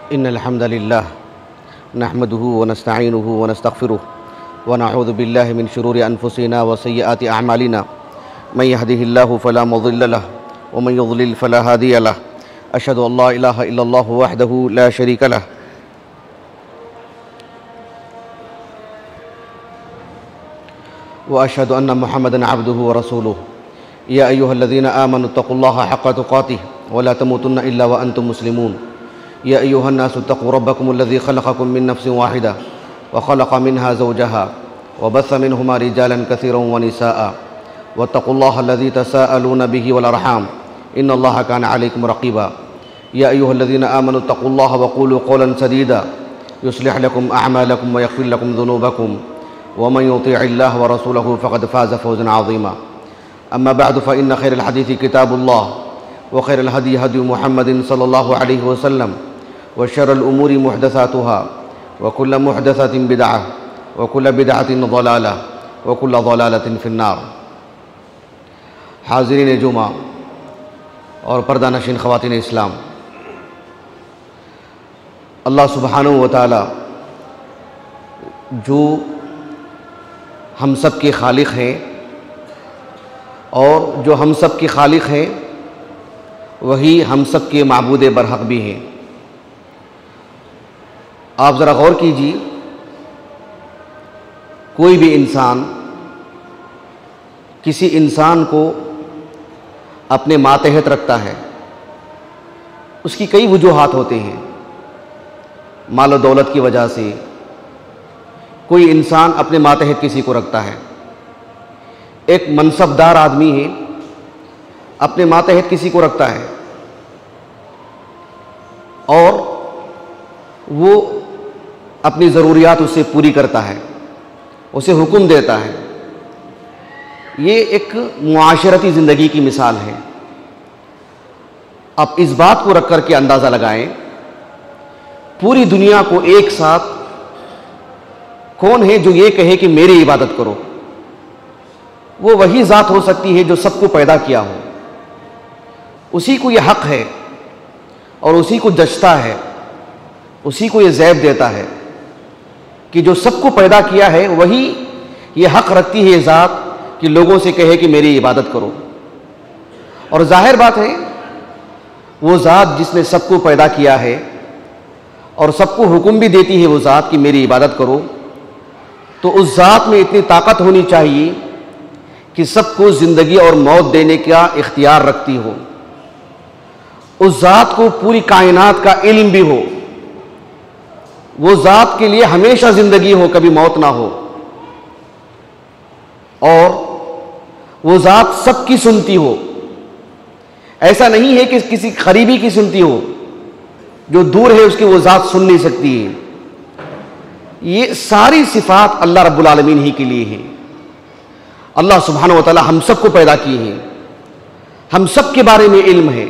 إن الحمد لله نحمده ونستعينه ونستغفره ونعوذ بالله من شرور أنفسنا وسيئات أعمالنا من يهده الله فلا مضل له ومن يضلل فلا هادي له أشهد أن لا إله إلا الله وحده لا شريك له وأشهد أن محمدًا عبده ورسوله يا أيها الذين آمنوا اتقوا الله حق تقاته ولا تموتن إلا وأنتم مسلمون يا أيها الناس اتقوا ربكم الذي خلقكم من نفس واحدة وخلق منها زوجها وبث منهما رجالا كثيرا ونساء واتقوا الله الذي تساءلون به والأرحام إن الله كان عليكم رقيبا يا أيها الذين آمنوا اتقوا الله وقولوا قولا سديدا يصلح لكم أعمالكم ويغفر لكم ذنوبكم ومن يطيع الله ورسوله فقد فاز فوزا عظيما أما بعد فإن خير الحديث كتاب الله وخير الهدي هدي محمد صلى الله عليه وسلم وشر الأمور محدثاتها وكل محدثة بدعة وكل بدعة ضلالة وكل ضلالة في النار۔ حاضرین جمعہ اور پردہ نشین خواتین اسلام، اللہ سبحانہ و تعالی جو ہم سب کے خالق ہیں اور جو ہم سب کے خالق ہیں وہی ہم سب کے معبود برحق بھی ہیں۔ آپ ذرا غور کیجیے، کوئی بھی انسان کسی انسان کو اپنے ماتحت رکھتا ہے، اس کی کئی وجوہات ہوتے ہیں۔ مال و دولت کی وجہ سے کوئی انسان اپنے ماتحت کسی کو رکھتا ہے، ایک منصب دار آدمی ہے اپنے ماتحت کسی کو رکھتا ہے اور وہ اپنی ضروریات اس سے پوری کرتا ہے، اسے حکم دیتا ہے۔ یہ ایک معاشرتی زندگی کی مثال ہے۔ اب اس بات کو رکھ کر کے اندازہ لگائیں، پوری دنیا کو ایک ساتھ کون ہے جو یہ کہے کہ میری عبادت کرو؟ وہ وہی ذات ہو سکتی ہے جو سب کو پیدا کیا ہو، اسی کو یہ حق ہے اور اسی کو جچتا ہے، اسی کو یہ زیب دیتا ہے کہ جو سب کو پیدا کیا ہے وہی یہ حق رکھتی ہے یہ ذات کہ لوگوں سے کہے کہ میری عبادت کرو۔ اور ظاہر بات ہے وہ ذات جس نے سب کو پیدا کیا ہے اور سب کو حکم بھی دیتی ہے وہ ذات کہ میری عبادت کرو، تو اس ذات میں اتنی طاقت ہونی چاہیے کہ سب کو زندگی اور موت دینے کا اختیار رکھتی ہو، اس ذات کو پوری کائنات کا علم بھی ہو، وہ ذات کے لیے ہمیشہ زندگی ہو، کبھی موت نہ ہو، اور وہ ذات سب کی سنتی ہو۔ ایسا نہیں ہے کہ کسی قریبی کی سنتی ہو، جو دور ہے اس کی وہ ذات سن نہیں سکتی ہے۔ یہ ساری صفات اللہ رب العالمین ہی کے لیے ہیں۔ اللہ سبحانہ و تعالی ہم سب کو پیدا کیے ہیں، ہم سب کے بارے میں علم ہے،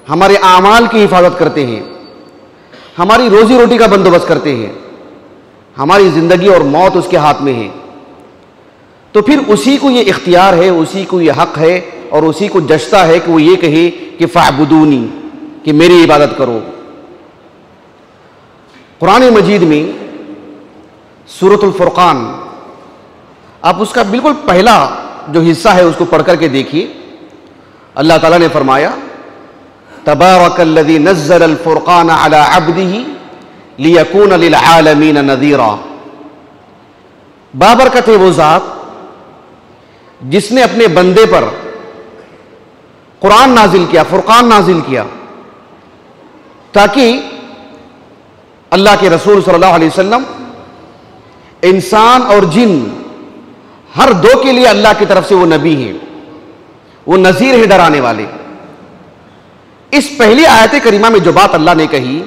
ہمارے اعمال کی حفاظت کرتے ہیں، ہماری روزی روٹی کا بندوبست کرتے ہیں، ہماری زندگی اور موت اس کے ہاتھ میں ہے۔ تو پھر اسی کو یہ اختیار ہے، اسی کو یہ حق ہے اور اسی کو جچتا ہے کہ وہ یہ کہے کہ فاعبدونی، کہ میری عبادت کرو۔ قرآن مجید میں سورۃ الفرقان، آپ اس کا بالکل پہلا جو حصہ ہے اس کو پڑھ کر کے دیکھیے۔ اللہ تعالیٰ نے فرمایا تبارک الذی نزل الفرقان علی عبدہ لیکون للعالمین نذیرا۔ بابرکت ہے وہ ذات جس نے اپنے بندے پر قرآن نازل کیا، فرقان نازل کیا، تاکہ اللہ کے رسول صلی اللہ علیہ وسلم انسان اور جن ہر دو کے لیے اللہ کی طرف سے وہ نبی ہیں، وہ نذیر ہیں، ڈرانے والے۔ اس پہلی آیت کریمہ میں جو بات اللہ نے کہی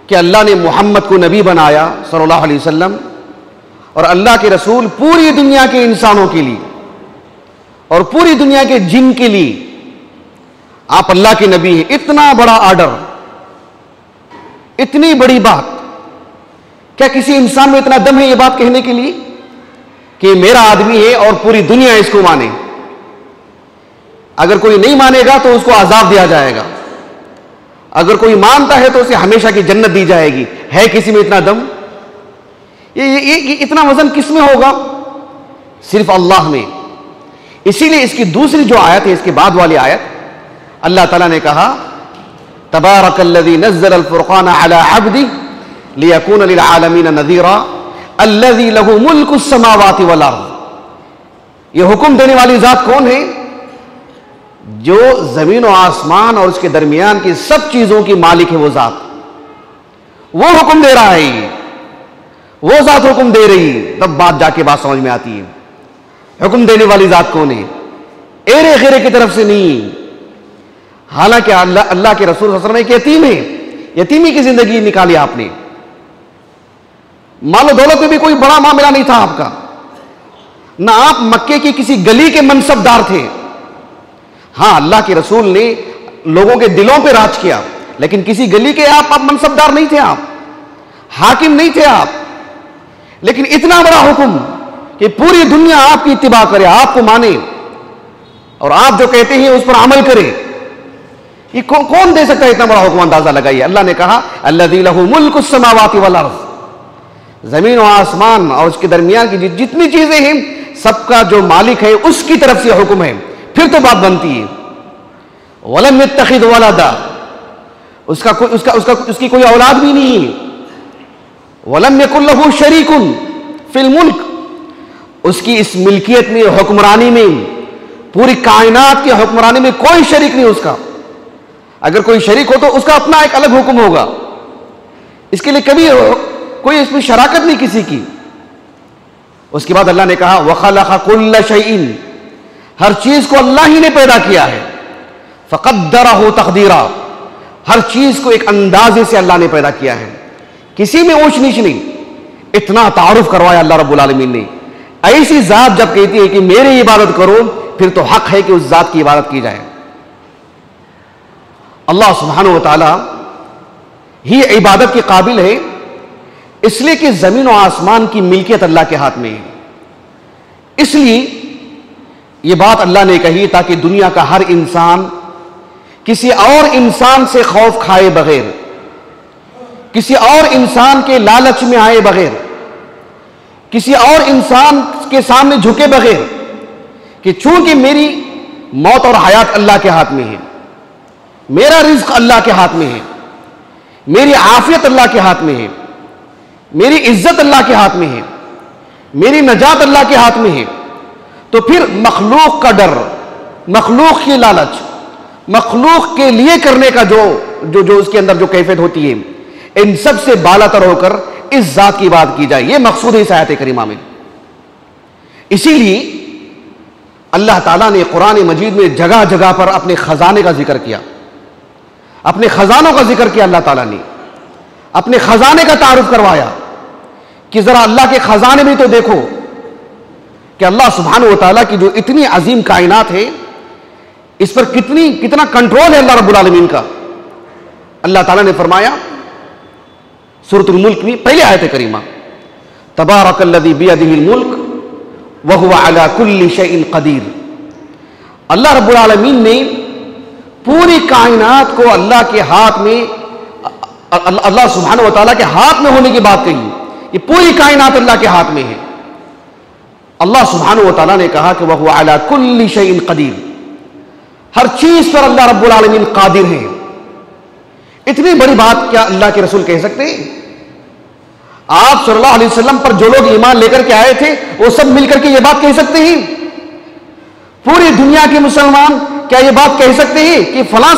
کہ اللہ نے محمد کو نبی بنایا صلی اللہ علیہ وسلم اور اللہ کے رسول پوری دنیا کے انسانوں کے لیے اور پوری دنیا کے جن کے لیے آپ اللہ کے نبی ہیں، اتنا بڑا آرڈر، اتنی بڑی بات، کیا کسی انسان میں اتنا دم ہے یہ بات کہنے کے لیے کہ میرا آدمی ہے اور پوری دنیا اس کو مانے؟ اگر کوئی نہیں مانے گا تو اس کو عذاب دیا جائے گا، اگر کوئی مانتا ہے تو اسے ہمیشہ کی جنت دی جائے گی. ہے کسی میں اتنا دم؟ یہ اتنا وزن کس میں ہوگا؟ صرف اللہ میں. اسی لیے اس کی دوسری جو آیت ہے، اس کے بعد والی آیت، اللہ تعالیٰ نے کہا تبارک الذی نزل الفرقان علی عبدہ لیکون للعالمین نذیرا الذی لہ ملک السماوات والارض. یہ حکم دینے والی ذات کون ہے؟ جو زمین و آسمان اور اس کے درمیان کی سب چیزوں کی مالک ہے. وہ ذات، وہ حکم دے رہا ہے، وہ ذات حکم دے رہی ہے. تب بات جا کے بات سمجھ میں آتی ہے. حکم دینے والی ذات کون ہے؟ ایرے خیرے کی طرف سے نہیں. حالانکہ اللہ کے رسول صلی اللہ علیہ وسلم ایک یتیم ہے، یتیمی کی زندگی نکالی آپ نے. مال و دولت میں بھی کوئی بڑا معاملہ نہیں تھا آپ کا، نہ آپ مکے کی کسی گلی کے منصب دار تھے. ہاں، اللہ کے رسول نے لوگوں کے دلوں پہ راج کیا، لیکن کسی گلی کے آپ منصب دار نہیں تھے، آپ حاکم نہیں تھے آپ. لیکن اتنا بڑا حکم کہ پوری دنیا آپ کی اتباع کرے، آپ کو مانے، اور آپ جو کہتے ہیں اس پر عمل کرے. یہ کون دے سکتا ہے اتنا بڑا حکم؟ اندازہ لگائیے. اللہ نے کہا الذی لہ ملک السماوات والارض، زمین و آسمان اور اس کے درمیان کی جتنی چیزیں ہیں سب کا جو مالک ہے اس کی طرف سے حکم ہے. پھر تو بات بنتی ہے. وَلَمْ يَتَّخِذْ وَلَدًا، اس کی کوئی اولاد بھی نہیں ہے. وَلَمْ يَكُنْ لَهُ شَرِيكٌ فِي الْمُلْكِ، اس کی اس ملکیت میں، حکمرانی میں، پوری کائنات کی حکمرانی میں کوئی شریک نہیں اس کا. اگر کوئی شریک ہو تو اس کا اپنا ایک الگ حکم ہوگا. اس کے لیے کبھی کوئی اس میں شراکت نہیں کسی کی. اس کے بعد اللہ نے کہا وَخَلَقَ كُلَّ شَيْءٍ، ہر چیز کو اللہ ہی نے پیدا کیا ہے. فَقَدَّرَهُ تَقْدِيرًا، ہر چیز کو ایک اندازے سے اللہ نے پیدا کیا ہے، کسی میں اونچ نیچ نہیں. اتنا تعارف کروایا اللہ رب العالمین نے. ایسی ذات جب کہتی ہے کہ میری عبادت کرو، پھر تو حق ہے کہ اس ذات کی عبادت کی جائے. اللہ سبحانہ و تعالی ہی عبادت کے قابل ہے، اس لیے کہ زمین و آسمان کی ملکیت اللہ کے ہاتھ میں ہے. اس لیے یہ بات اللہ نے کہی تاکہ دنیا کا ہر انسان کسی اور انسان سے خوف کھائے بغیر، کسی اور انسان کے لالچ میں آئے بغیر، کسی اور انسان کے سامنے جھکے بغیر، کہ چونکہ میری موت اور حیات اللہ کے ہاتھ میں ہے، میرا رزق اللہ کے ہاتھ میں ہے، میری عافیت اللہ کے ہاتھ میں ہے، میری عزت اللہ کے ہاتھ میں ہے، میری نجات اللہ کے ہاتھ میں ہے، تو پھر مخلوق کا ڈر، مخلوق کی لالچ، مخلوق کے لیے کرنے کا جو اس کے اندر جو کیفیت ہوتی ہے، ان سب سے بالا تر ہو کر اس ذات کی بات کی جائے. یہ مقصود ہے اس آیت کریمہ میں. اسی لیے اللہ تعالیٰ نے قرآن مجید میں جگہ جگہ پر اپنے خزانے کا ذکر کیا، اپنے خزانوں کا ذکر کیا. اللہ تعالیٰ نے اپنے خزانے کا تعارف کروایا کہ ذرا اللہ کے خزانے میں تو دیکھو کہ اللہ سبحانہ و تعالیٰ کی جو اتنی عظیم کائنات ہے، اس پر کتنا کنٹرول ہے اللہ رب العالمین کا. اللہ تعالیٰ نے فرمایا سورۃ الملک میں پہلے آیت کریمہ تبارک الذی بیدہ الملک وہو علی کل شیء قدیر. اللہ رب العالمین نے پوری کائنات کو اللہ کے ہاتھ میں، اللہ سبحانہ و تعالیٰ کے ہاتھ میں ہونے کی بات کہی. یہ پوری کائنات اللہ کے ہاتھ میں ہے. اللہ سبحانہ و تعالیٰ نے کہا کہ وہو علی کل شیء قدیر، ہر چیز پر اللہ رب العالمین قادر ہے. اتنی بڑی بات کیا اللہ کے رسول کہہ سکتے ہیں؟ آپ صلی اللہ علیہ وسلم پر جو لوگ ایمان لے کر کے آئے تھے وہ سب مل کر کے یہ بات کہہ سکتے ہیں؟ پوری دنیا کے مسلمان کیا یہ بات کہہ سکتے ہیں کہ فلاں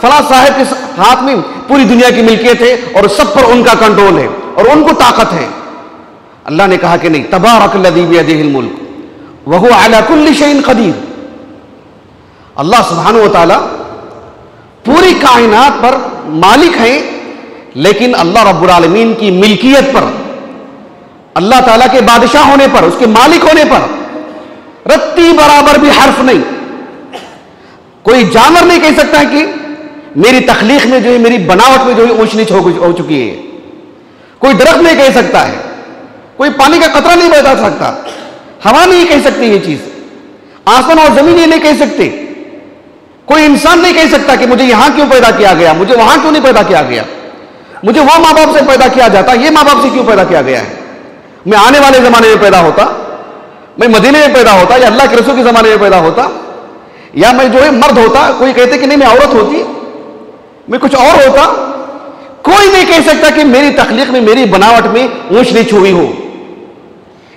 صاحب کے ہاتھ میں پوری دنیا کی ملکیت ہے اور سب پر ان کا کنٹرول ہے اور ان کو طاقت ہے؟ اللہ نے کہا کہ نہیں، تبارک الذی بیدہ الملک وہو علی کل شیء قدیر. اللہ سبحانہ و تعالی پوری کائنات پر مالک ہیں، لیکن اللہ رب العالمین کی ملکیت پر، اللہ تعالیٰ کے بادشاہ ہونے پر، اس کے مالک ہونے پر رتی برابر بھی حرف نہیں. کوئی جانور نہیں کہہ سکتا کہ میری تخلیق میں جو ہے، میری بناوٹ میں جو ہے اونچ نیچ ہو چکی ہے. کوئی درخت نہیں کہہ سکتا ہے، کوئی پانی کا قطرہ نہیں بتا سکتا، ہوا نہیں کہہ سکتی یہ چیز، آسمان اور زمین یہ نہیں کہہ سکتے. کوئی انسان نہیں کہہ سکتا کہ مجھے یہاں کیوں پیدا کیا گیا, مجھے وہاں کیوں نہیں پیدا کیا گیا, مجھے وہ ماں باپ سے پیدا کیا جاتا, یہ ماں باپ سے کیوں پیدا کیا گیا ہے, میں آنے والے زمانے میں پیدا ہوتا, میں مدینے میں پیدا ہوتا, یا اللہ کے رسول کے زمانے میں پیدا ہوتا, یا میں جو ہے مرد ہوتا. کوئی کہتے کہ نہیں میں عورت ہوتی, میں کچھ اور ہوتا. کوئی نہیں کہہ سکتا کہ میری تخلیق میں, میری بناوٹ میں اونچ نیچ ہوئی ہو.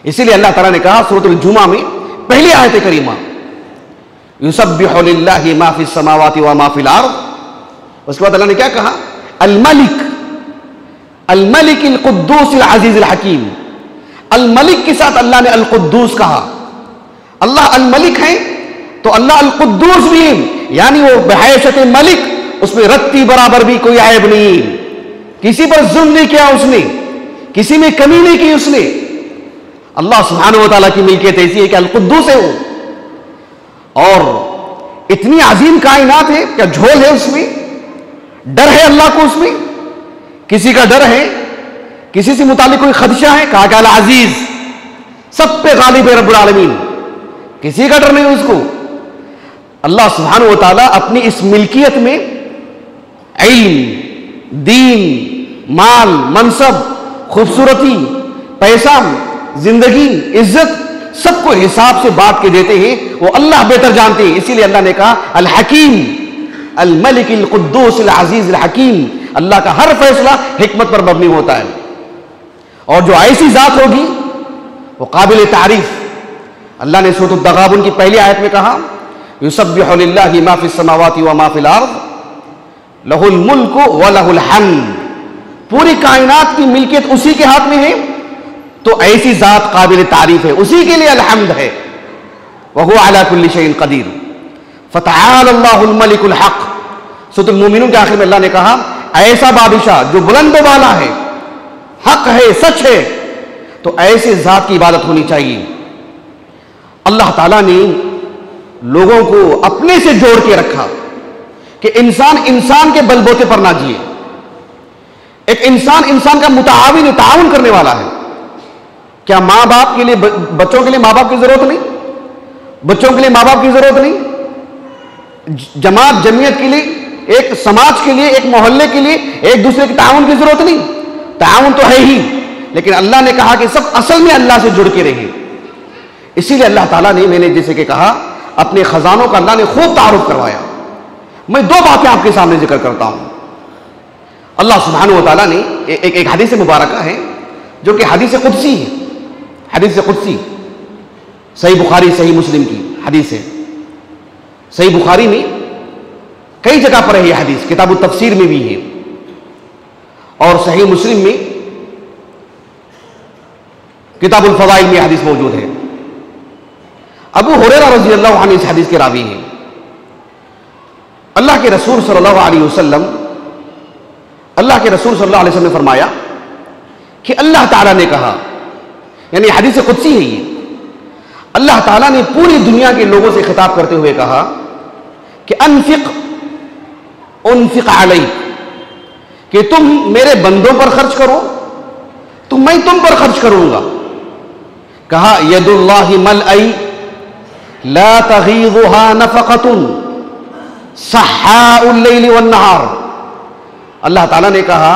اسی لیے اللہ تعالیٰ نے کہا سورۃ الجمعہ میں پہلی آیت کریمہ, یسبح للہ ما فی السماوات و ما فی الارض. اس کے بعد اللہ نے کیا کہا, الملک, الملک القدوس العزیز الحکیم. الملک کے ساتھ اللہ نے القدوس کہا. اللہ الملک ہے تو اللہ القدوس بھی ہے, یعنی وہ بحیثیت ملک, اس میں رتی برابر بھی کوئی عیب نہیں, کسی پر ظلم نہیں کیا اس نے, کسی میں کمی نہیں کی اس نے. اللہ سبحانہ و تعالیٰ کی ملکیت ایسی ہے کہ القدوس ہے وہ, اور اتنی عظیم کائنات ہے, کیا جھول ہے اس میں, ڈر ہے اللہ کو اس میں, کسی کا ڈر ہے, کسی سے متعلق کوئی خدشہ ہے, کہا کہ العزیز, سب پہ غالب ہے رب العالمین, کسی کا ڈر نہیں اس کو. اللہ سبحانہ و تعالیٰ اپنی اس ملکیت میں علم, دین, مال, منصب, خوبصورتی, پیسہ, زندگی, عزت, سب کو حساب سے بانٹ کے دیتے ہیں. وہ اللہ بہتر جانتے ہیں. اسی لیے اللہ نے کہا الحکیم, الملک القدوس العزیز الحکیم. اللہ کا ہر فیصلہ حکمت پر مبنی ہوتا ہے, اور جو ایسی ذات ہوگی وہ قابل تعریف. اللہ نے سورۃ التغابن کی پہلی آیت میں کہا یسبح للہ ما فی السماوات و ما فی الارض لہ الملک و لہ الحمد. پوری کائنات کی ملکیت اسی کے ہاتھ میں ہے, تو ایسی ذات قابل تعریف ہے, اسی کے لیے الحمد ہے. وہو علی کل شیء قدیر. فتعال اللہ الملک الحق. سورۃ المومنون کے آخر میں اللہ نے کہا ایسا بادشاہ جو بلند و بالا ہے, حق ہے, سچ ہے, تو ایسے ذات کی عبادت ہونی چاہیے. اللہ تعالیٰ نے لوگوں کو اپنے سے جوڑ کے رکھا کہ انسان انسان کے بل بوتے پر نہ جیے. ایک انسان انسان کا متعاون, تعاون کرنے والا ہے. کیا ماں باپ کے لیے, بچوں کے لیے ماں باپ کی ضرورت نہیں, بچوں کے لیے ماں باپ کی ضرورت نہیں, جماعت جمعیت کے لیے, ایک سماج کے لیے, ایک محلے کے لیے ایک دوسرے کے تعاون کی ضرورت نہیں؟ تعاون تو ہے ہی, لیکن اللہ نے کہا کہ سب اصل میں اللہ سے جڑ کے رہے. اسی لیے اللہ تعالیٰ نے, میں نے جیسے کہ کہا, اپنے خزانوں کا اللہ نے خوب تعارف کروایا. میں دو باتیں آپ کے سامنے ذکر کرتا ہوں. اللہ سبحانہ و تعالیٰ نے ایک حدیث مبارکہ ہے جو کہ حدیث قدسی ہے. حدیث قدسی صحیح بخاری صحیح مسلم کی حدیث ہے. صحیح بخاری میں کئی جگہ پر ہے یہ حدیث, کتاب التفسیر میں بھی ہے, اور صحیح مسلم میں کتاب الفضائل میں حدیث موجود ہے. ابو ہریرہ رضی اللہ عنہ اس حدیث کے راوی ہیں. اللہ کے رسول صلی اللہ علیہ وسلم نے فرمایا کہ اللہ تعالیٰ نے کہا, یعنی حدیث قدسی ہے یہ, اللہ تعالیٰ نے پوری دنیا کے لوگوں سے خطاب کرتے ہوئے کہا کہ انفق علیک, کہ تم میرے بندوں پر خرچ کرو تو میں تم پر خرچ کروں گا. کہا ید اللہ ملئی لا تغیضها نفقۃ سحاء اللیل والنہار. اللہ تعالیٰ نے کہا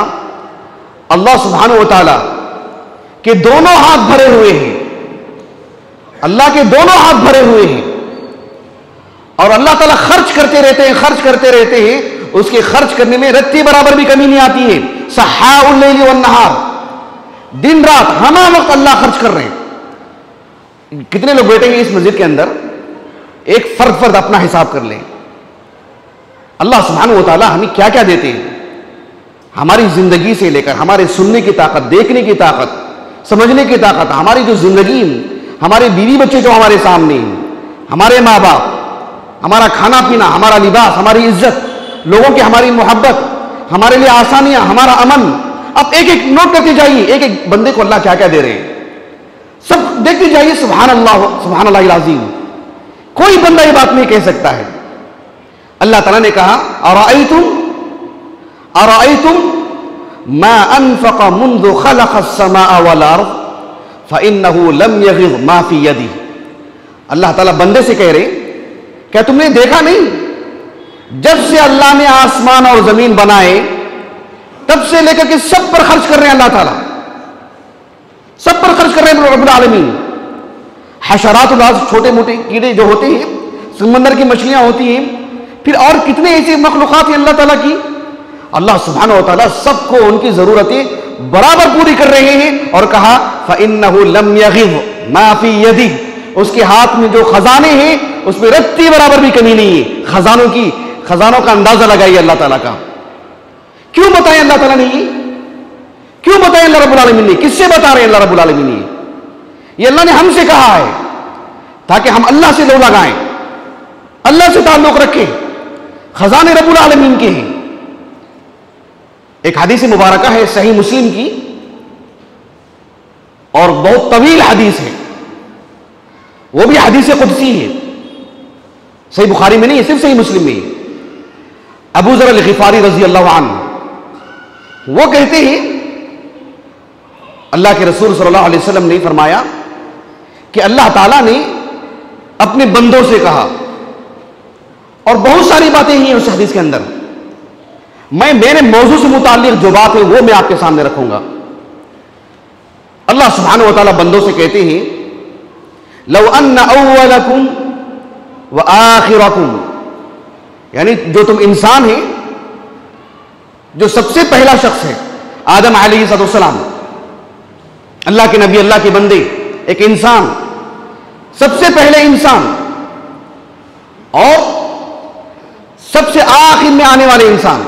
اللہ سبحانہ و تعالیٰ کے دونوں ہاتھ بھرے ہوئے ہیں, اللہ کے دونوں ہاتھ بھرے ہوئے ہیں, اور اللہ تعالیٰ خرچ کرتے رہتے ہیں, اس کے خرچ کرنے میں رتی برابر بھی کمی نہیں آتی ہے. سحاء اللیل والنہار, دن رات ہمہ وقت اللہ خرچ کر رہے ہیں. کتنے لوگ بیٹھیں گے اس مسجد کے اندر, ایک فرد اپنا حساب کر لیں. اللہ سبحانہ و تعالیٰ ہمیں کیا کیا دیتے ہیں, ہماری زندگی سے لے کر ہمارے سننے کی طاقت, دیکھنے کی طاقت, سمجھنے کی طاقت, ہماری جو زندگی, ہمارے بیوی بچے جو ہمارے سامنے, ہمارے ماں باپ, ہمارا کھانا پینا, ہمارا لباس, ہماری عزت, لوگوں کی ہماری محبت, ہمارے لیے آسانیاں, ہمارا امن. اب ایک ایک نوٹ کرتے جائیے, ایک ایک بندے کو اللہ کیا کیا دے رہے ہیں, سب دیکھتے جائیے. سبحان اللہ العظیم. کوئی بندہ یہ بات نہیں کہہ سکتا ہے. اللہ تعالیٰ نے کہا ارأیتم ما انفق منذ خلق السماء والارض فإنه لم يغض ما في يدي. اللہ تعالیٰ بندے سے کہہ رہے, کیا تم نے دیکھا نہیں جب سے اللہ نے آسمان اور زمین بنائے تب سے لے کر کے سب پر خرچ کر رہے ہیں اللہ تعالیٰ، سب پر خرچ کر رہے ہیں رب العالمین۔ حشرات الارض، چھوٹے موٹے کیڑے جو ہوتے ہیں، سمندر کی مچھلیاں ہوتی ہیں، پھر اور کتنے ایسی مخلوقات ہیں اللہ تعالیٰ کی، اللہ سبحانہ و تعالیٰ سب کو ان کی ضرورتیں برابر پوری کر رہے ہیں۔ اور کہا فَإِنَّهُ لَمْ يَغِضْ مَا فِي يَدِهِ، اس کے ہاتھ میں جو خزانے ہیں اس میں رتی برابر بھی کمی نہیں ہے۔ خزانوں کا اندازہ لگائیے اللہ تعالیٰ کا۔ کیوں بتائیں اللہ تعالیٰ نے یہ؟ کیوں بتائیں اللہ رب العالمین نے؟ کس سے بتا رہے ہیں اللہ رب العالمین نے؟ یہ اللہ نے ہم سے کہا ہے تاکہ ہم اللہ سے لو لگائیں، اللہ سے تعلق رکھیں، خزانے رب العالمین کے ہیں۔ ایک حدیث مبارکہ ہے صحیح مسلم کی، اور بہت طویل حدیث ہے، وہ بھی حدیث قدسی ہے، صحیح بخاری میں نہیں ہے، صرف صحیح مسلم میں ہے۔ ابو ذر الغفاری رضی اللہ عنہ وہ کہتے ہیں اللہ کے رسول صلی اللہ علیہ وسلم نے فرمایا کہ اللہ تعالیٰ نے اپنے بندوں سے کہا، اور بہت ساری باتیں ہیں اس حدیث کے اندر، میں میرے موضوع سے متعلق جو بات ہے وہ میں آپ کے سامنے رکھوں گا۔ اللہ سبحانہ و تعالیٰ بندوں سے کہتے ہیں لو ان اولکم وآخرکم، یعنی جو تم انسان ہیں، جو سب سے پہلا شخص ہے آدم علیہ السلام، اللہ کے نبی، اللہ کے بندے، ایک انسان، سب سے پہلے انسان، اور سب سے آخر میں آنے والے انسان،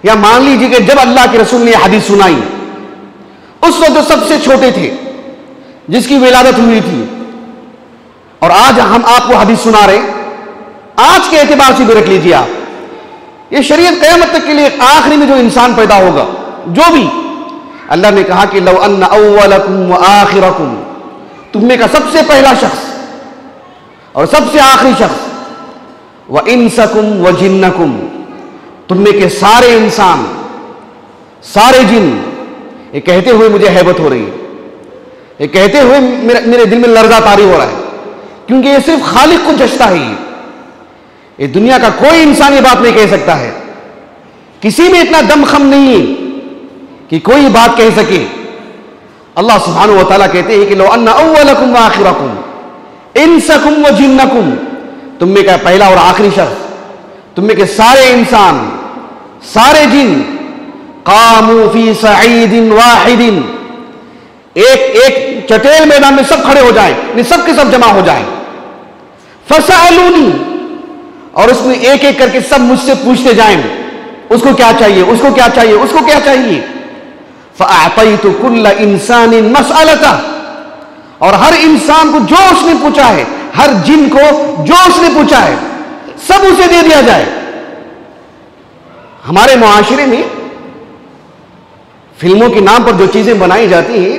یا مان لیجیے کہ جب اللہ کے رسول نے یہ حدیث سنائی اس وقت جو سب سے چھوٹے تھے، جس کی ولادت ہوئی تھی، اور آج ہم آپ کو حدیث سنا رہے، آج کے اعتبار سے بھی رکھ لیجیے آپ، یہ شریعت قیامت تک کے لیے آخری میں جو انسان پیدا ہوگا، جو بھی، اللہ نے کہا کہ لو ان اولکم وآخرکم، تم میں کا سب سے پہلا شخص اور سب سے آخری شخص، وانسکم وجنکم، تم میں کے سارے انسان، سارے جن، یہ کہتے ہوئے مجھے ہیبت ہو رہی ہے، یہ کہتے ہوئے میرے دل میں لرزہ طاری ہو رہا ہے، کیونکہ یہ صرف خالق کو جچتا ہے، یہ دنیا کا کوئی انسان یہ بات نہیں کہہ سکتا ہے، کسی میں اتنا دم خم نہیں ہے کہ کوئی بات کہہ سکے۔ اللہ سبحانہ و تعالیٰ کہتے ہیں کہ لو ان اولکم وآخرکم انسکم وجنکم، تم میں کا پہلا اور آخری شخص، تم میں کے سارے انسان، سارے جن، قاموا فی صعید واحد، ایک چٹیل میدان میں سب کھڑے ہو جائیں، سب کے سب جمع ہو جائیں، فسألونی، اور اس میں ایک ایک کر کے سب مجھ سے پوچھتے جائیں، اس کو کیا چاہیے، اس کو کیا چاہیے، اس کو کیا چاہیے، فأعطیت کل انسان مسألتہ، اور ہر انسان کو جو اس نے پوچھا ہے، ہر جن کو جو اس نے پوچھا ہے، سب اسے دے دیا جائے۔ ہمارے معاشرے میں فلموں کے نام پر جو چیزیں بنائی جاتی ہیں،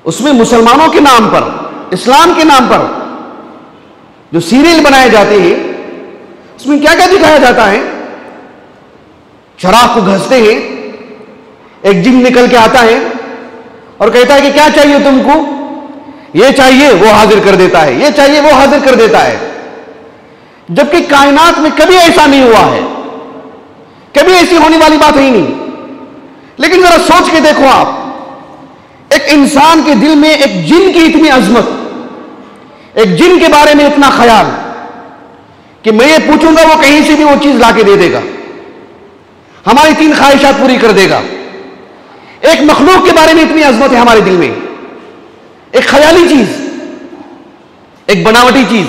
اس میں مسلمانوں کے نام پر، اسلام کے نام پر جو سیریل بنائے جاتے ہیں، اس میں کیا کیا دکھایا جاتا ہے؟ چراغ کو گھستے ہیں، ایک جن نکل کے آتا ہے اور کہتا ہے کہ کیا چاہیے تم کو، یہ چاہیے، وہ حاضر کر دیتا ہے، یہ چاہیے، وہ حاضر کر دیتا ہے، جبکہ کائنات میں کبھی ایسا نہیں ہوا ہے، کبھی ایسی ہونے والی بات ہی نہیں۔ لیکن ذرا سوچ کے دیکھو آپ، ایک انسان کے دل میں ایک جن کی اتنی عظمت، ایک جن کے بارے میں اتنا خیال کہ میں یہ پوچھوں گا وہ کہیں سے بھی وہ چیز لا کے دے دے گا، ہماری 3 خواہشات پوری کر دے گا۔ ایک مخلوق کے بارے میں اتنی عظمت ہے ہمارے دل میں، ایک خیالی چیز، ایک بناوٹی چیز۔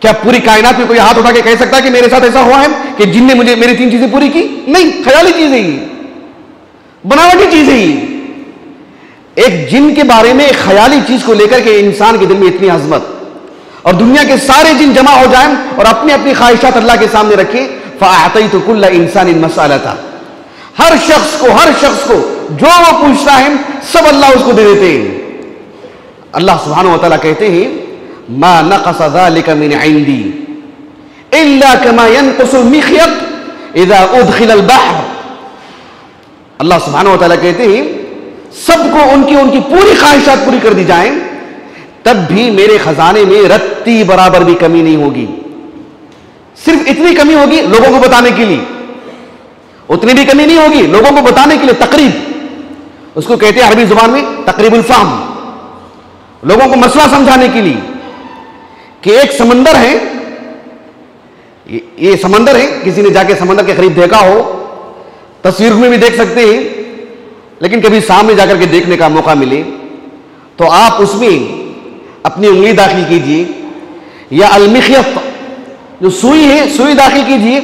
کیا پوری کائنات میں کوئی ہاتھ اٹھا کے کہہ سکتا ہے کہ میرے ساتھ ایسا ہوا ہے کہ جن نے مجھے میری 3 چیزیں پوری کی؟ نہیں، خیالی چیز ہے یہ، بناوٹی چیز ہے یہ۔ ایک جن کے بارے میں ایک خیالی چیز کو لے کر کے انسان کے دل میں اتنی عظمت، اور دنیا کے سارے جن جمع ہو جائیں اور اپنی اپنی خواہشات اللہ کے سامنے رکھیں، فَأَعْطَيْتُ كُلَّ إِنسَانٍ مَسْأَلَتَهُ، ہر شخص کو جو وہ پوچھتا ہے سب اللہ اس کو دے دیتے ہیں۔ اللہ سبحانہ و تعالیٰ کہتے ہیں مَا نَقَصَ ذَلِكَ مِنْ عِنْدِي إِلَّا كَمَا يَنْقُصُ الْمِخْيَطُ إِذَا أُدْخِلَ الْبَحْرُ، اللہ سبحانہ و تعالیٰ کہتے ہیں سب کو ان کی پوری خواہشات پوری کر دی جائیں، تب بھی میرے خزانے میں رتی برابر بھی کمی نہیں ہوگی، صرف اتنی کمی ہوگی لوگوں کو بتانے کے لیے، اتنی بھی کمی نہیں ہوگی لوگوں کو بتانے کے لیے، تقریب، اس کو کہتے ہیں عربی زبان میں تقریب الفہم، لوگوں کو مسئلہ سمجھانے کے لیے کہ ایک سمندر ہے، یہ سمندر ہے، کسی نے جا کے سمندر کے قریب دیکھا ہو، تصویر میں بھی دیکھ سکتے ہیں، لیکن کبھی سامنے جا کر کے دیکھنے کا موقع ملے تو آپ اس میں اپنی انگلی داخل کیجئے، یا المخیط جو سوئی ہے سوئی داخل کیجئے،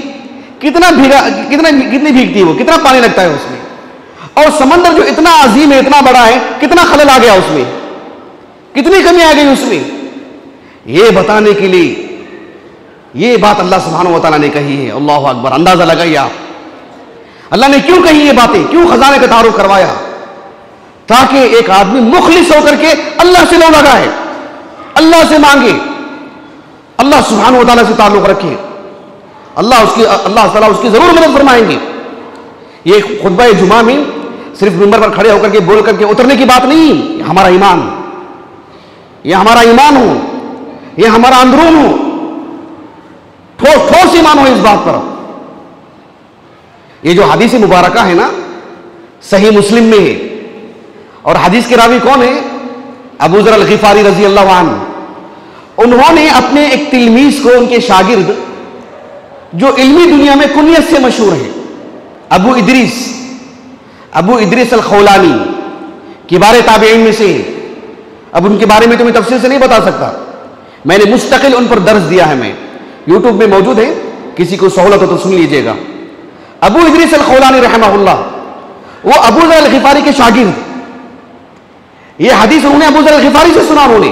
کتنی بھیگتی ہے وہ، کتنا پانی لگتا ہے اس میں، اور سمندر جو اتنا عظیم ہے، اتنا بڑا ہے، کتنا خلل آ گیا اس میں، کتنی کمی آ گئی اس میں، یہ بتانے کے لیے یہ بات اللہ سبحانہ و تعالیٰ نے کہی ہے۔ اللہ اکبر، اندازہ لگائیے آپ اللہ نے کیوں کہی یہ باتیں، کیوں خزانے کا تعارف کروایا، تاکہ ایک آدمی مخلص ہو کر کے اللہ سے لو لگائے، اللہ سے مانگے، اللہ سبحانہ و تعالیٰ سے تعلق رکھے، اللہ تعالیٰ اس کی ضرور مدد فرمائیں گے۔ یہ خطبہ جمعہ میں صرف ممبر پر کھڑے ہو کر کے بول کر کے اترنے کی بات نہیں، یہ ہمارا ایمان، یہ ہمارا ایمان ہو، یہ ہمارا اندرون ہو، ٹھوس ایمان ہو اس بات پر۔ یہ جو حدیث مبارکہ ہے نا، صحیح مسلم میں ہے، اور حدیث کے راوی کون ہے؟ ابو ذر الغفاری رضی اللہ عنہ۔ انہوں نے اپنے ایک تلمیذ کو، ان کے شاگرد جو علمی دنیا میں کنیت سے مشہور ہے، ابو ادریس الخولانی، کبار تابعین میں سے، اب ان کے بارے میں تو میں تفصیل سے نہیں بتا سکتا، میں نے مستقل ان پر درس دیا ہے، میں یوٹیوب میں موجود ہے، کسی کو سہولت ہو تو سن لیجئے گا۔ ابو ادریس الخولانی رحمہ اللہ، وہ ابو ذر الغفاری کے شاگرد، یہ حدیث انہوں نے ابو ذر الغفاری سے سنا، انہوں نے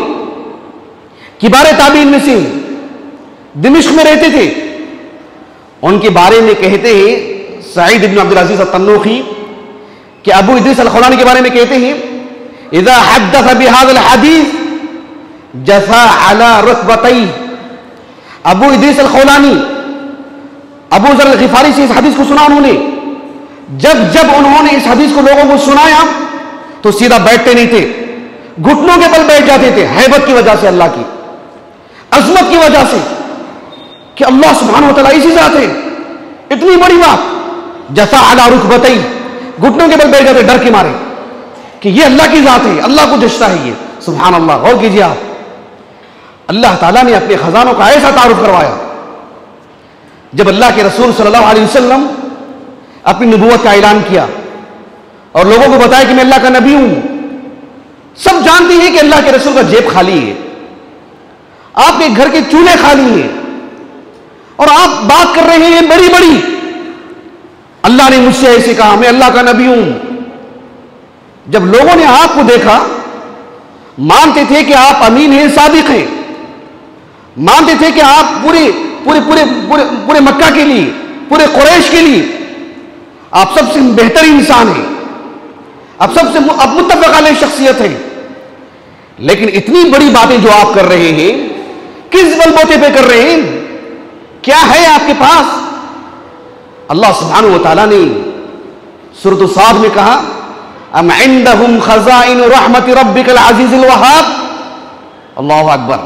کبار تابعین میں سے، دمشق میں رہتے تھے۔ ان کے بارے میں کہتے ہیں سعید بن عبد العزیز التنوخی کہ ابو ادریس الخولانی کے بارے میں کہتے ہیں اذا حدث بهذا الحديث جثى على ركبتيه۔ ابو ادریس الخولانی ابو ذر الغفاری سے اس حدیث کو سنا، انہوں نے جب انہوں نے اس حدیث کو لوگوں کو سنایا تو سیدھا بیٹھتے نہیں تھے، گھٹنوں کے بل بیٹھ جاتے تھے، ہیبت کی وجہ سے، اللہ کی عظمت کی وجہ سے کہ اللہ سبحانہ و تعالیٰ اسی ذات ہے، اتنی بڑی بات۔ جثى على ركبتيه، گھٹنوں کے بل بیٹھ جاتے ڈر کے مارے کہ یہ اللہ کی ذات ہے، اللہ کو جشتا ہے یہ، سبحان اللہ۔ غور کیجیے آپ، اللہ تعالیٰ نے اپنے خزانوں کا ایسا تعارف کروایا۔ جب اللہ کے رسول صلی اللہ علیہ وسلم اپنی نبوت کا اعلان کیا اور لوگوں کو بتایا کہ میں اللہ کا نبی ہوں، سب جانتے ہیں کہ اللہ کے رسول کا جیب خالی ہے، آپ کے گھر کے چولہے خالی ہیں، اور آپ بات کر رہے ہیں بڑی بڑی، اللہ نے مجھ سے ایسے کہا، میں اللہ کا نبی ہوں۔ جب لوگوں نے آپ کو دیکھا، مانتے تھے کہ آپ امین ہیں، صادق ہیں، مانتے تھے کہ آپ پورے مکہ کے لیے، پورے قریش کے لیے آپ سب سے بہتر انسان ہیں، آپ سب سے متفق علیہ شخصیت ہے، لیکن اتنی بڑی باتیں جو آپ کر رہے ہیں، کس بل بوتے پہ کر رہے ہیں؟ کیا ہے آپ کے پاس؟ اللہ سبحانہ و تعالیٰ نے سورۃ الصاد میں کہا ام عندهم خزائن رحمت ربک العزیز الوہاب۔ اللہ اکبر،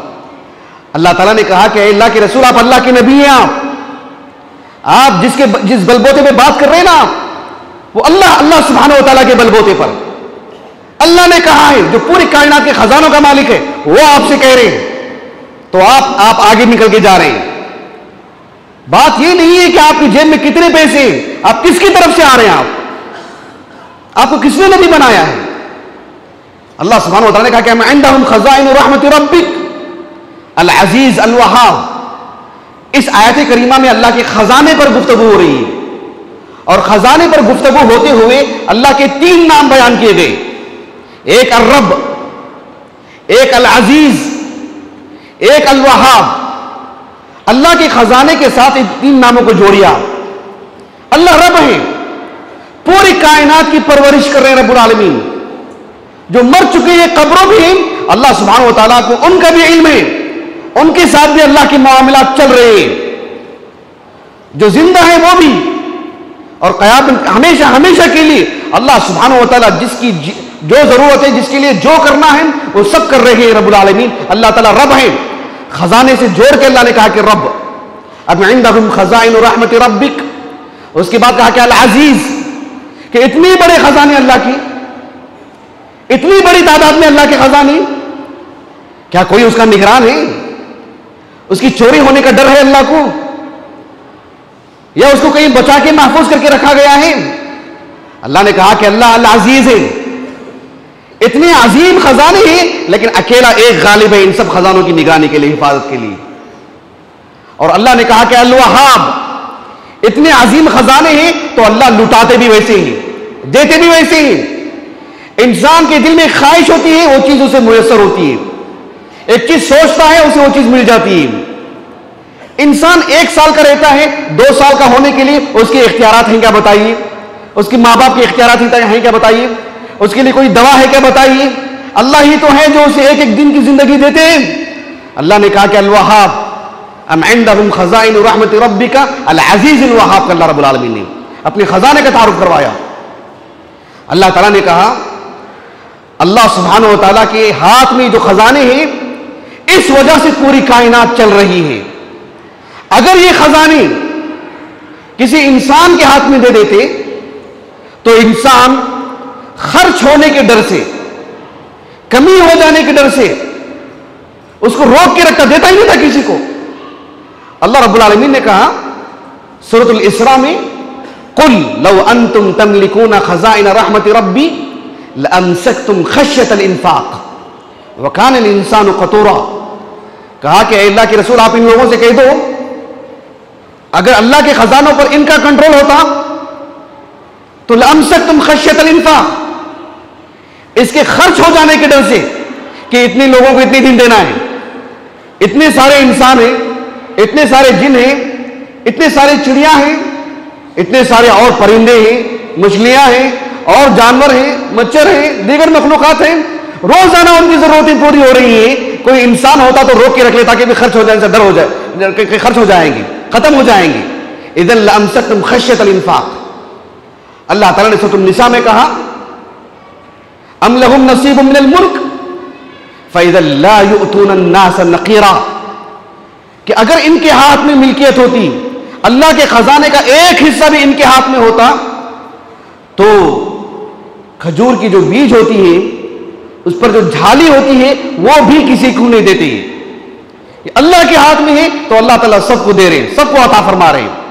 اللہ تعالیٰ نے کہا کہ اے اللہ کے رسول، آپ اللہ کے نبی ہیں، آپ جس بلبوتے پہ بات کر رہے ہیں نا، وہ اللہ سبحانہ و تعالیٰ کے بلبوتے پر اللہ نے کہا ہے، جو پوری کائنات کے خزانوں کا مالک ہے، وہ آپ سے کہہ رہے ہیں، تو آپ آگے نکل کے جا رہے ہیں۔ بات یہ نہیں ہے کہ آپ کی جیب میں کتنے پیسے ہیں، آپ کس کی طرف سے آ رہے ہیں، آپ کو کس نے نبی بنایا ہے؟ اللہ سبحانہ و تعالیٰ نے کہا کہ ہم عندہم خزائن رحمت ربک العزیز الوہاب۔ اس آیت کریمہ میں اللہ کے خزانے پر گفتگو ہو رہی ہے، اور خزانے پر گفتگو ہوتے ہوئے اللہ کے 3 نام بیان کیے گئے، ایک الرب، ایک العزیز، ایک الوہاب۔ اللہ کے خزانے کے ساتھ ان 3 ناموں کو جوڑیا۔ اللہ رب ہے، پوری کائنات کی پرورش کر رہے ہیں رب العالمین، جو مر چکے ہیں قبروں بھی ہیں، اللہ سبحانہ و تعالیٰ کو ان کا بھی علم ہے، ان کے ساتھ بھی اللہ کے معاملات چل رہے ہیں، جو زندہ ہیں وہ بھی، اور قیامت ہمیشہ کے لیے اللہ سبحانہ و تعالیٰ جس کی جو ضرورت ہے، جس کے لیے جو کرنا ہے، وہ سب کر رہے ہیں رب العالمین۔ اللہ تعالیٰ رب ہے، خزانے سے جوڑ کے اللہ نے کہا کہ رب۔ اب عندہم خزائن رحمت ربک، اس کے بعد کہا کہ العزیز، کہ اتنی بڑے خزانے اللہ کی، اتنی بڑی تعداد میں اللہ کے خزانے، کیا کوئی اس کا نگران ہے؟ اس کی چوری ہونے کا ڈر ہے اللہ کو، یا اس کو کہیں بچا کے محفوظ کر کے رکھا گیا ہے؟ اللہ نے کہا کہ اللہ العزیز ہے، اتنے عظیم خزانے ہیں، لیکن اکیلا ایک غالب ہے ان سب خزانوں کی نگرانی کے لیے، حفاظت کے لیے۔ اور اللہ نے کہا کہ الوہاب، اتنے عظیم خزانے ہیں تو اللہ لٹاتے بھی ویسے ہی، دیتے بھی ویسے ہی۔ انسان کے دل میں خواہش ہوتی ہے، وہ چیز اسے میسر ہوتی ہے، ایک چیز سوچتا ہے اسے وہ چیز مل جاتی ہے۔ انسان 1 سال کا رہتا ہے، 2 سال کا ہونے کے لیے اس کے اختیارات ہیں کیا بتائیے؟ اس کے ماں باپ کے اختیارات ہیں کیا بتائیے؟ اس کے لیے کوئی دوا ہے کیا بتائیے؟ اللہ ہی تو ہے جو اسے ایک ایک دن کی زندگی دیتے ہیں۔ اللہ نے کہا کہ الوہاب، ام عندہم خزائن رحمت ربک العزیز الوہاب، کا اللہ رب العالمین نے اپنے خزانے کا تعارف کروایا۔ اللہ تعالیٰ نے کہا اللہ سبحانہ و تعالیٰ کے ہاتھ میں جو خزانے ہیں، اس وجہ سے پوری کائنات چل رہی ہے۔ اگر یہ خزانے کسی انسان کے ہاتھ میں دے دیتے تو انسان خرچ ہونے کے ڈر سے، کمی ہو جانے کے ڈر سے اس کو روک کے رکھتا، دیتا ہی نہیں تھا کسی کو۔ اللہ رب العالمین نے کہا سورۃ الاسراء میں، قل لو انتم تملکون خزائن رحمت ربی لامسکتم خشیۃ الانفاق وکان الانسان قتورا، کہا کہ اے اللہ کے رسول آپ ان لوگوں سے کہہ دو اگر اللہ کے خزانوں پر ان کا کنٹرول ہوتا تو لامسکتم خشیۃ الانفاق، اس کے خرچ ہو جانے کے ڈر سے کہ اتنے لوگوں کو اتنے دن دینا ہے، اتنے سارے انسان ہیں، اتنے سارے جن ہیں، اتنے سارے چڑیا ہیں، اتنے سارے اور پرندے ہیں، مچھلیاں ہیں اور جانور ہیں، مچھر ہیں، دیگر مخلوقات ہیں، روزانہ ان کی ضرورتیں پوری ہو رہی ہیں۔ کوئی انسان ہوتا تو روک کے رکھ لیتا کہ خرچ ہو جائے سے ڈر ہو جائے کہ خرچ ہو جائیں گے، ختم ہو جائیں گے۔ اذا لامسکتم خشیۃ الانفاق۔ اللہ تعالیٰ نے سورۃ النساء میں کہا ام لہم نصیب من الملک فاذا لا یؤتون الناس نقیرا، کہ اگر ان کے ہاتھ میں ملکیت ہوتی، اللہ کے خزانے کا ایک حصہ بھی ان کے ہاتھ میں ہوتا تو کھجور کی جو بیج ہوتی ہے، اس پر جو جھالی ہوتی ہے، وہ بھی کسی کو نہیں دیتے۔ اللہ کے ہاتھ میں ہے تو اللہ تعالیٰ سب کو دے رہے ہیں، سب کو عطا فرما رہے ہیں۔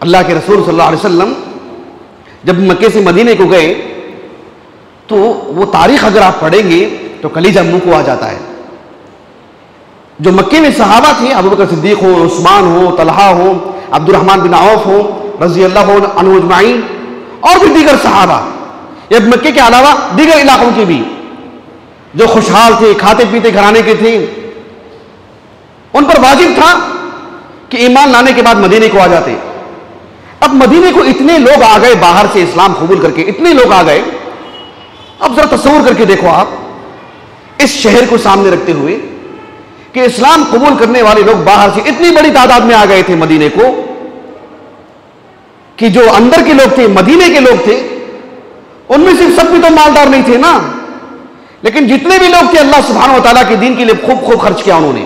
اللہ کے رسول صلی اللہ علیہ وسلم جب مکے سے مدینے کو گئے تو وہ تاریخ اگر آپ پڑھیں گے تو کلیجہ منہ کو آ جاتا ہے۔ جو مکے میں صحابہ تھے، ابو بکر صدیق ہو، عثمان ہو، طلحہ ہو، عبد الرحمن بن عوف ہو رضی اللہ عنہ اجمعین، اور بھی دیگر صحابہ، یہ مکے کے علاوہ دیگر علاقوں کے بھی جو خوشحال تھے، کھاتے پیتے گھرانے کے تھے، ان پر واجب تھا کہ ایمان لانے کے بعد مدینے کو آ جاتے۔ اب مدینے کو اتنے لوگ آ گئے باہر سے اسلام قبول کر کے، اتنے لوگ آ گئے۔ اب ذرا تصور کر کے دیکھو آپ اس شہر کو سامنے رکھتے ہوئے کہ اسلام قبول کرنے والے لوگ باہر سے اتنی بڑی تعداد میں آ گئے تھے مدینے کو، کہ جو اندر کے لوگ تھے، مدینے کے لوگ تھے، ان میں صرف سب بھی تو مالدار نہیں تھے نا، لیکن جتنے بھی لوگ تھے اللہ سبحانہ و تعالیٰ کے دین کے لیے خوب خوب خرچ کیا انہوں نے۔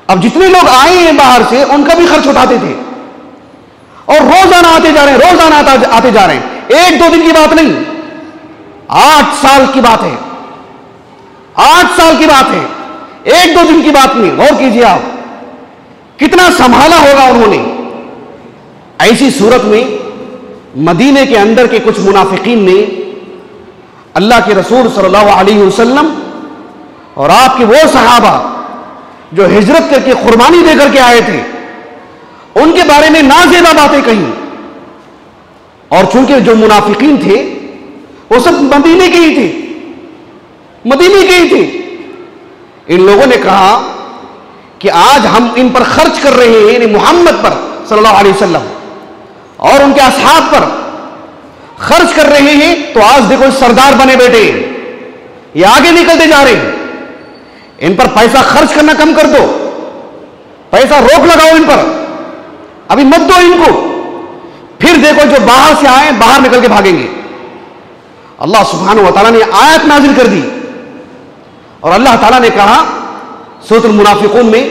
اب جتنے لوگ آئے ہیں باہر سے ان کا بھی خرچ اٹھاتے تھے، اور روزانہ آتے جا رہے ہیں، روزانہ آتے جا رہے ہیں، 1-2 دن کی بات نہیں، 8 سال کی بات ہے، 8 سال کی بات ہے، 1-2 دن کی بات نہیں۔ غور کیجیے آپ کتنا سنبھالا ہوگا انہوں نے۔ ایسی صورت میں مدینے کے اندر کے کچھ منافقین نے اللہ کے رسول صلی اللہ علیہ وسلم اور آپ کے وہ صحابہ جو ہجرت کر کے قربانی دے کر کے آئے تھے، ان کے بارے میں نازیبا باتیں کہیں، اور چونکہ جو منافقین تھے وہ سب مدینے کے ہی تھے، مدینے کے ہی تھے۔ ان لوگوں نے کہا کہ آج ہم ان پر خرچ کر رہے ہیں، یعنی محمد پر صلی اللہ علیہ وسلم اور ان کے اصحاب پر خرچ کر رہے ہیں، تو آج دیکھو سردار بنے بیٹھے ہیں، یہ آگے نکلتے جا رہے ہیں، ان پر پیسہ خرچ کرنا کم کر دو، پیسہ روک لگاؤ ان پر، ابھی مت دو ان کو، پھر دیکھو جو باہر سے آئے باہر نکل کے بھاگیں گے۔ اللہ سبحانہ و تعالیٰ نے آیت نازل کر دی، اور اللہ تعالیٰ نے کہا سورۃ المنافقون میں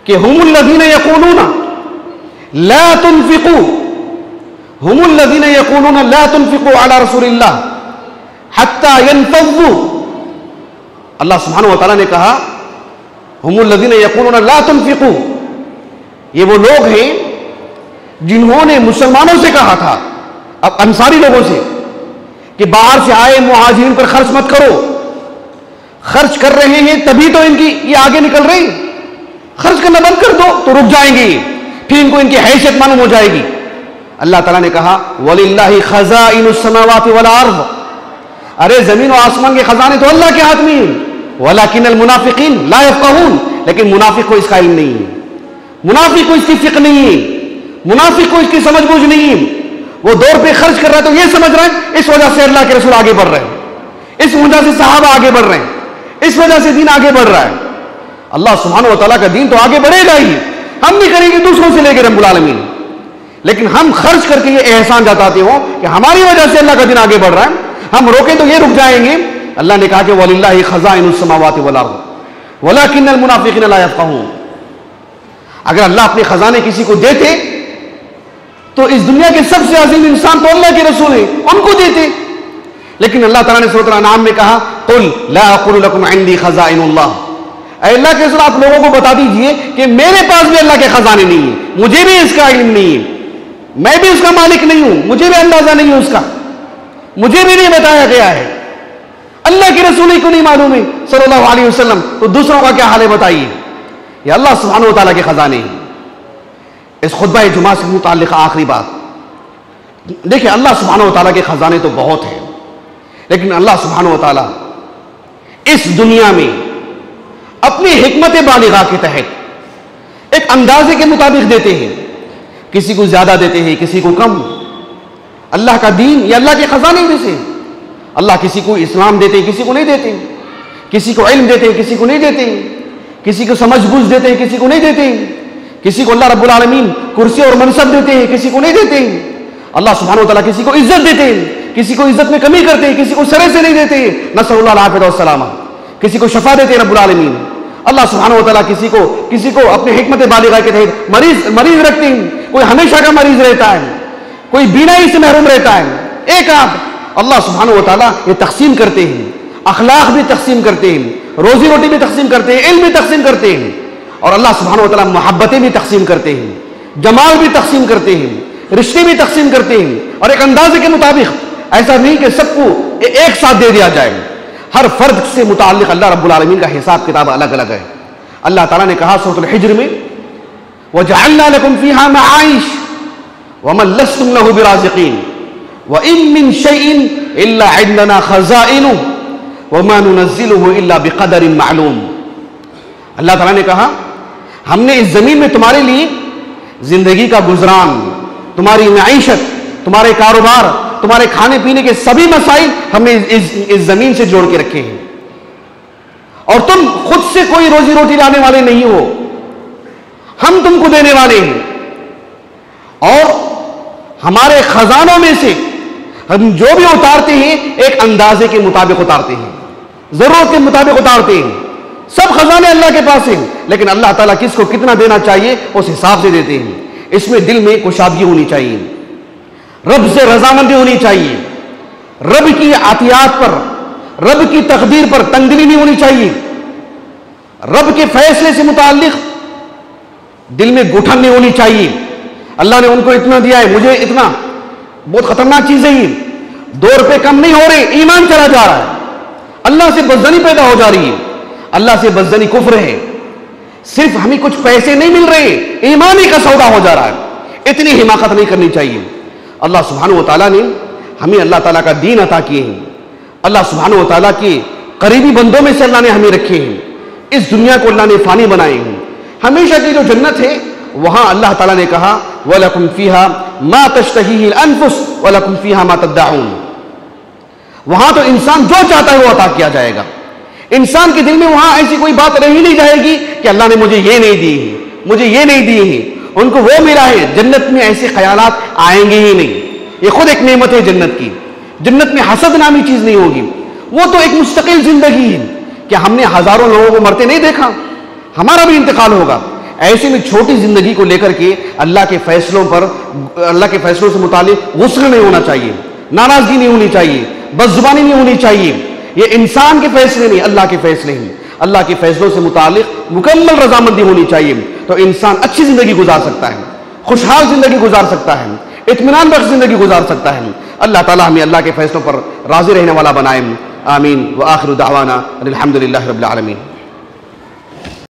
کہ ہم الذین یقولون لا تنفقوا، ہم الذین یقولون لا تنفقوا علی رسول اللہ حتی ينفضوا. اللہ سبحانہ و تعالیٰ نے کہا ہم الذین یقولون لا تنفقوا، یہ وہ لوگ ہیں جنہوں نے مسلمانوں سے کہا تھا، اب انصاری لوگوں سے، کہ باہر سے آئے مہاجرین پر خرچ مت کرو. خرچ کر رہے ہیں تبھی تو ان کی یہ آگے نکل رہے ہیں. خرچ کرنا بند کر دو تو رک جائیں گے، پھر ان کو ان کی حیثیت معلوم ہو جائے گی. اللہ تعالیٰ نے کہا وَلِلَّهِ خَزَائِنُ السَّمَاوَاتِ وَالْأَرْضِ، ارے زمین و آسمان کے خزانے تو اللہ کے ہاتھ میں ہیں. وَلَكِنَّ الْمُنَافِقِينَ لَا يَفْقَهُونَ، لیکن منافق کو اس کا علم نہیں ہے، منافق کو اس کی فقہ نہیں ہے، منافق کو اس کی سمجھ بوجھ نہیں ہے. وہ دور پہ خرچ کر رہا ہے تو یہ سمجھ رہا ہے اس وجہ سے اللہ کے رسول آگے بڑھ رہے ہیں، اس وجہ سے صحابہ آگے بڑھ رہے ہیں، اس وجہ سے دین آگے بڑھ رہا ہے. اللہ سبحانہ و تعالیٰ کا دین تو آگے بڑھے گا ہی، ہم نہیں کریں گے دوسروں سے لے کے رب العالمین، لیکن ہم خرچ کر کے یہ احسان جتاتے ہوں کہ ہماری وجہ سے اللہ کا دین آگے بڑھ رہا ہے، ہم روکیں تو یہ رک جائیں گے. اللہ نے کہا کہ وَلِلَّهِ خَزَائِنُ السَّمَاوَاتِ وَالْأَرْضِ وَلَكِنَّ الْمُنَافِقِينَ لَا يَفْقَهُونَ. اگر اللہ اپنے خزانے کسی کو دیتے تو اس دنیا کے سب سے عظیم انسان تو اللہ کے رسول ہیں، ان کو دیتے. لیکن اللہ تعالیٰ نے سورۃ الانعام میں کہا قُلْ لَا أَقُولُ لَكُمْ عِنْدِي خَزَائِنُ اللَّهِ، اے اللہ کے رسول آپ لوگوں کو بتا دیجئے کہ میرے پاس بھی اللہ کے خزانے نہیں ہیں، مجھے بھی اس کا علم نہیں ہے، میں بھی اس کا مالک نہیں ہوں، مجھے بھی اندازہ نہیں ہے اس کا، مجھے بھی نہیں بتایا گیا ہے. اللہ کے رسول ہی کو نہیں معلوم ہے صلی اللہ علیہ وسلم، تو دوسروں کا کیا حال ہے بتائیے. یہ اللہ سبحانہ و تعالیٰ کے خزانے ہیں. اس خطبہ جمعہ سے متعلق آخری بات دیکھیں، اللہ سبحانہ و تعالیٰ کے خزانے تو بہت ہیں، لیکن اللہ سبحانہ و تعالیٰ اس دنیا میں اپنی حکمت بالغہ کے تحت ایک اندازے کے مطابق دیتے ہیں، کسی کو زیادہ دیتے ہیں کسی کو کم. اللہ کا دین یہ اللہ کے خزانے میں سے، اللہ کسی کو اسلام دیتے ہیں کسی کو نہیں دیتے، کسی کو علم دیتے ہیں کسی کو نہیں دیتے، کسی کو سمجھ بوجھ دیتے ہیں کسی کو نہیں دیتے، کسی کو اللہ رب العالمین کرسی اور منصب دیتے ہیں کسی کو نہیں دیتے. اللہ سبحانہ و تعالیٰ کسی کو عزت دیتے ہیں کسی کو عزت میں کمی کرتے ہیں، کسی کو سرے سے نہیں دیتے، نسأل اللہ العافیہ والسلامہ. کسی کو شفا دیتے ہیں رب العالمین. اللہ سبحانہ و تعالیٰ کسی کو اپنے حکمت بالغہ کے تحت مریض رکھتے ہیں، کوئی ہمیشہ کا مریض رہتا ہے، کوئی بینائی سے محروم رہتا ہے. ایک آپ اللہ سبحانہ و تعالیٰ یہ تقسیم کرتے ہیں، اخلاق بھی تقسیم کرتے ہیں، روزی روٹی بھی تقسیم کرتے ہیں، علم بھی تقسیم کرتے ہیں، اور اللہ سبحانہ و تعالیٰ محبتیں بھی تقسیم کرتے ہیں، جمال بھی تقسیم کرتے ہیں، رشتے بھی تقسیم کرتے ہیں. اور ایک اندازے کے مطابق، ایسا نہیں کہ سب کو ایک ساتھ دے دیا جائے. ہر فرد سے متعلق اللہ رب العالمین کا حساب کتاب الگ الگ ہے. اللہ تعالیٰ نے کہا سورۃ الحجر میں وَجَعَلْنَا لَكُمْ فِيهَا مَعَائِشَ وَمَن لَّسْتُمْ لَهُ بِرَازِقِينَ وَإِن مِّن شَيْءٍ إِلَّا عِندَنَا خَزَائِنُهُ وَمَا نُنَزِّلُهُ إِلَّا بِقَدَرٍ مَّعْلُومٍ. اللہ تعالیٰ نے کہا ہم نے اس زمین میں تمہارے لیے زندگی کا گزران، تمہاری معیشت، تمہارے کاروبار، تمہارے کھانے پینے کے سبھی مسائل ہم نے اس زمین سے جوڑ کے رکھے ہیں، اور تم خود سے کوئی روزی روٹی لانے والے نہیں ہو، ہم تم کو دینے والے ہیں. اور ہمارے خزانوں میں سے ہم جو بھی اتارتے ہیں ایک اندازے کے مطابق اتارتے ہیں، ضرورت کے مطابق اتارتے ہیں. سب خزانے اللہ کے پاس ہیں، لیکن اللہ تعالیٰ کس کو کتنا دینا چاہیے اس حساب سے دیتے ہیں. اس میں دل میں کشادگی ہونی چاہیے، رب سے رضامندی ہونی چاہیے، رب کی عطیات پر، رب کی تقدیر پر تنگدلی نہیں ہونی چاہیے، رب کے فیصلے سے متعلق دل میں گٹھن نہیں ہونی چاہیے. اللہ نے ان کو اتنا دیا ہے مجھے اتنا، بہت خطرناک چیز ہے یہ. 2 روپے کم نہیں ہو رہے، ایمان چلا جا رہا ہے، اللہ سے بدزنی پیدا ہو جا رہی ہے. اللہ سے بدزنی کفر ہے. صرف ہمیں کچھ پیسے نہیں مل رہے، ایمان ہی کا سودا ہو جا رہا ہے. اتنی حماقت نہیں کرنی چاہیے. اللہ سبحانہ و تعالیٰ نے ہمیں اللہ تعالیٰ کا دین عطا کیے ہیں، اللہ سبحانہ و تعالیٰ کے قریبی بندوں میں سے اللہ نے ہمیں رکھے ہیں. اس دنیا کو اللہ نے فانی بنائے ہیں. ہمیشہ کی جو جنت ہے وہاں اللہ تعالیٰ نے کہا وَلَكُمْ فِيهَا مَا تَشْتَهِيهِ الْأَنفُسُ وَلَكُمْ فِيهَا مَا تَدَّعُونَ. وہاں تو انسان جو چاہتا ہے وہ عطا کیا جائے گا. انسان کے دل میں وہاں ایسی کوئی بات رہ ہی نہیں جائے گی کہ اللہ نے مجھے یہ نہیں دی ہے، مجھے یہ نہیں دی ہے، ان کو وہ ملا ہے. جنت میں ایسے خیالات آئیں گے ہی نہیں. یہ خود ایک نعمت ہے جنت کی. جنت میں حسد نامی چیز نہیں ہوگی. وہ تو ایک مستقل زندگی ہے کہ ہم نے ہزاروں لوگوں کو مرتے نہیں دیکھا، ہمارا بھی انتقال ہوگا، ایسے میں چھوٹی زندگی کو لے کر کے اللہ کے فیصلوں سے متعلق غصہ نہیں ہونا چاہیے، ناراضگی نہیں ہونی چاہیے، بد زبانی نہیں ہونی چاہیے. یہ انسان کے فیصلے نہیں، اللہ کے فیصلے ہیں. اللہ کے فیصلوں سے متعلق مکمل رضامندی ہونی چاہیے، تو انسان اچھی زندگی گزار سکتا ہے، خوشحال زندگی گزار سکتا ہے، اطمینان بخش زندگی گزار سکتا ہے. اللہ تعالیٰ ہمیں اللہ کے فیصلوں پر راضی رہنے والا بنائے. آمین. وآخر دعوانا الحمدللہ رب العالمین.